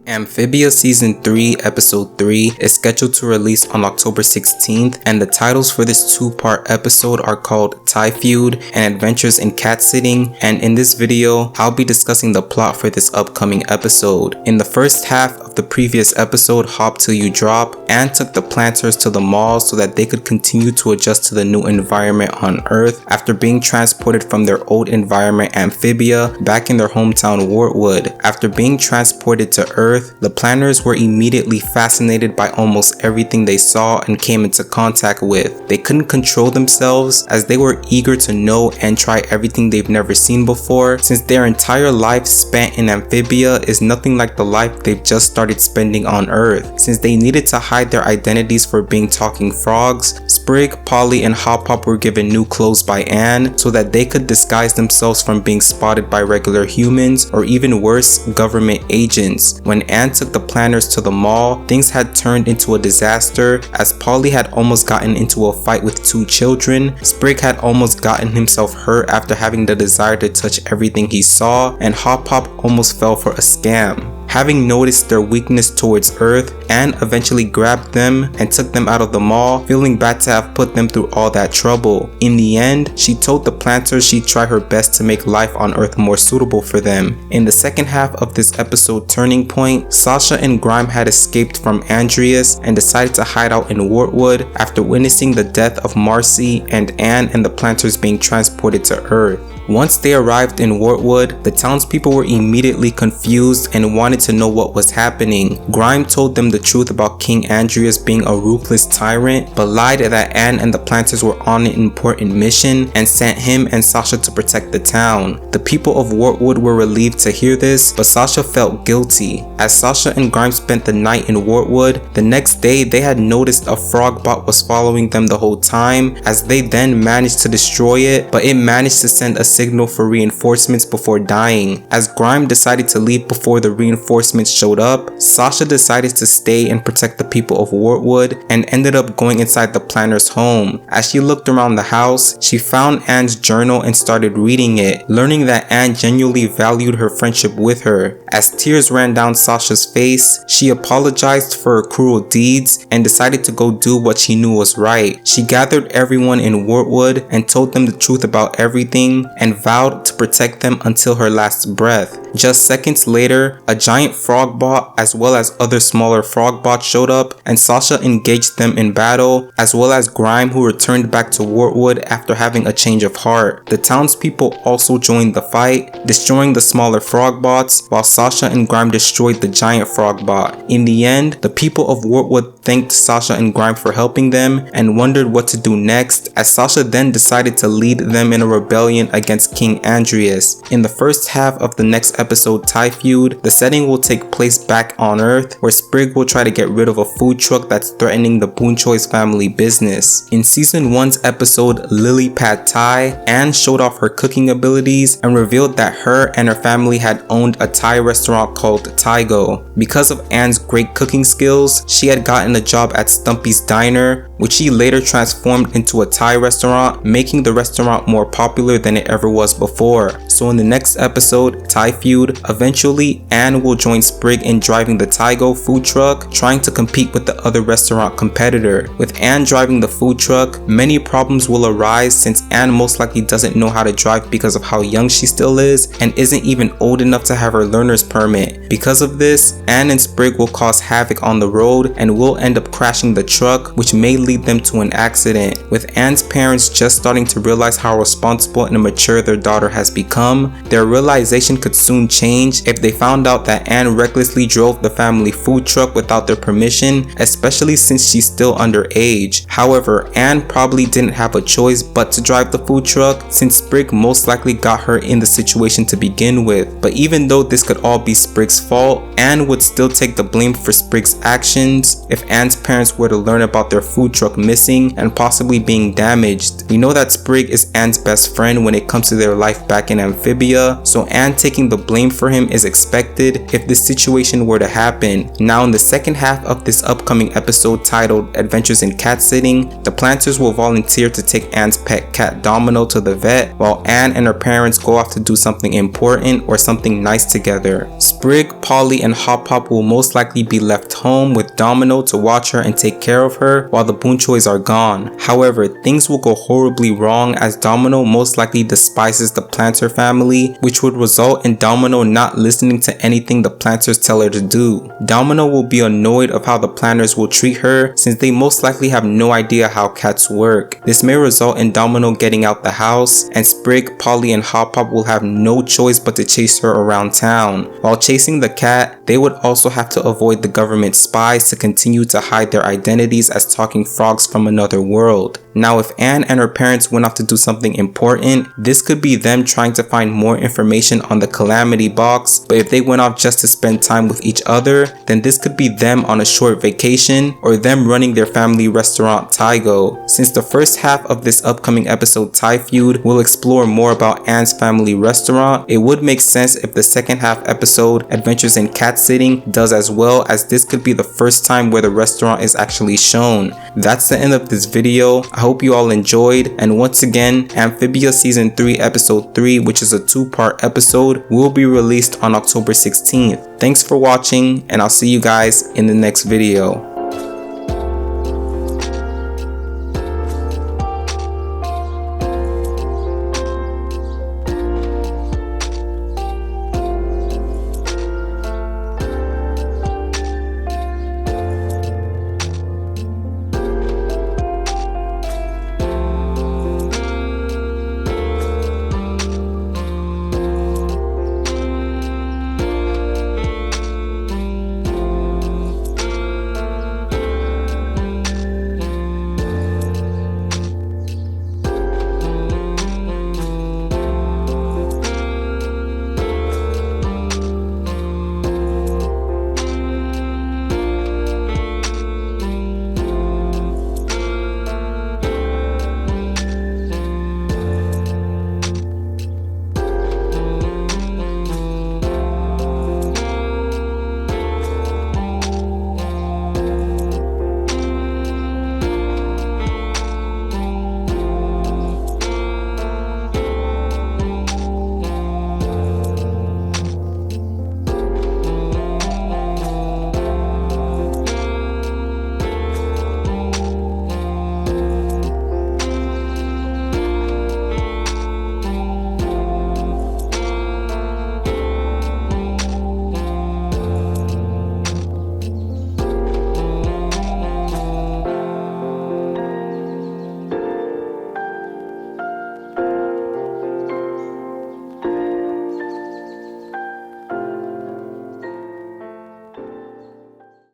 Amphibia Season 3 Episode 3 is scheduled to release on October 16th, and the titles for this two-part episode are called Feud and Adventures in Catsitting, and in this video, I'll be discussing the plot for this upcoming episode. In the first half of the previous episode, Hop Till You Drop, Anne took the planters to the mall so that they could continue to adjust to the new environment on Earth after being transported from their old environment Amphibia back in their hometown Wortwood. After being transported to Earth, the planners were immediately fascinated by almost everything they saw and came into contact with. They couldn't control themselves as they were eager to know and try everything they've never seen before, since their entire life spent in Amphibia is nothing like the life they've just started spending on Earth. Since they needed to hide their identities for being talking frogs, Sprig, Polly, and Hop Hop were given new clothes by Anne so that they could disguise themselves from being spotted by regular humans or even worse, government agents. When Anne took the planners to the mall, things had turned into a disaster as Polly had almost gotten into a fight with two children, Sprig had almost gotten himself hurt after having the desire to touch everything he saw, and Hop Hop almost fell for a scam. Having noticed their weakness towards Earth, Anne eventually grabbed them and took them out of the mall, feeling bad to have put them through all that trouble. In the end, she told the planters she'd try her best to make life on Earth more suitable for them. In the second half of this episode turning point, Sasha and Grime had escaped from Andreas and decided to hide out in Wortwood after witnessing the death of Marcy and Anne and the planters being transported to Earth. Once they arrived in Wortwood, the townspeople were immediately confused and wanted to know what was happening. Grime told them the truth about King Andreas being a ruthless tyrant, but lied that Anne and the planters were on an important mission and sent him and Sasha to protect the town. The people of Wortwood were relieved to hear this, but Sasha felt guilty. As Sasha and Grime spent the night in Wortwood, the next day they had noticed a frog bot was following them the whole time, as they then managed to destroy it, but it managed to send a signal for reinforcements before dying. As Grime decided to leave before the reinforcements showed up, Sasha decided to stay and protect the people of Wortwood and ended up going inside the planner's home. As she looked around the house, she found Anne's journal and started reading it, learning that Anne genuinely valued her friendship with her. As tears ran down Sasha's face, she apologized for her cruel deeds and decided to go do what she knew was right. She gathered everyone in Wortwood and told them the truth about everything and vowed to protect them until her last breath. Just seconds later, a giant frog bot as well as other smaller frog bots showed up, and Sasha engaged them in battle, as well as Grime, who returned back to Wortwood after having a change of heart. The townspeople also joined the fight, destroying the smaller frog bots, while Sasha and Grime destroyed the giant frog bot. In the end, the people of Wortwood thanked Sasha and Grime for helping them and wondered what to do next, as Sasha then decided to lead them in a rebellion against King Andreas. In the first half of the next episode, Feud, the setting will take place back on Earth, where Sprig will try to get rid of a food truck that's threatening the Boonchoi's family business. In Season 1's episode Lily Pad Thai, Anne showed off her cooking abilities and revealed that her and her family had owned a Thai restaurant called Thaigo. Because of Anne's great cooking skills, she had gotten a job at Stumpy's Diner, which she later transformed into a Thai restaurant, making the restaurant more popular than it ever was before. So in the next episode, Feud, eventually Anne will join Sprig in driving the Thaigo food truck, trying to compete with the other restaurant competitor. With Anne driving the food truck, many problems will arise since Anne most likely doesn't know how to drive because of how young she still is and isn't even old enough to have her learner's permit. Because of this, Anne and Sprig will cause havoc on the road and will end up crashing the truck, which may lead them to an accident. With Anne's parents just starting to realize how responsible and mature their daughter has become, their realization could soon change if they found out that Anne recklessly drove the family food truck without their permission, especially since she's still underage. However, Anne probably didn't have a choice but to drive the food truck, since Sprig most likely got her in the situation to begin with. But even though this could all be Sprig's fault, Anne would still take the blame for Sprig's actions if Anne's parents were to learn about their food truck missing and possibly being damaged. We know that Sprig is Anne's best friend when it comes to their life back in Amphibia, so Anne taking the blame for him is expected if this situation were to happen. Now in the second half of this upcoming episode titled Adventures in Catsitting, the planters will volunteer to take Anne's pet cat Domino to the vet, while Anne and her parents go off to do something important or something nice together. Sprig, Polly, and Hop Hop will most likely be left home with Domino to watch her and take care of her while the Boonchoys are gone. However, things will go horribly wrong as Domino most likely despises the planter family, which would result in Domino not listening to anything the planters tell her to do. Domino will be annoyed of how the planters will treat her since they most likely have no idea how cats work. This may result in Domino getting out the house, and Sprig, Polly, and Hop Hop will have no choice but to chase her around town. While chasing the cat, they would also have to avoid the government spies to continue to hide their identities as talking frogs from another world. Now if Anne and her parents went off to do something important, this could be them trying to find more information on the Calamity box, but if they went off just to spend time with each other, then this could be them on a short vacation or them running their family restaurant Tygo. Since the first half of this upcoming episode Thai Feud will explore more about Anne's family restaurant, it would make sense if the second half episode Adventures in Catsitting does as well, as this could be the first time where the restaurant is actually shown. That's the end of this video. I hope you all enjoyed, and once again, Amphibia Season 3 Episode 3, which is a 2-part episode, will be released on October 16th. Thanks for watching, and I'll see you guys in the next video.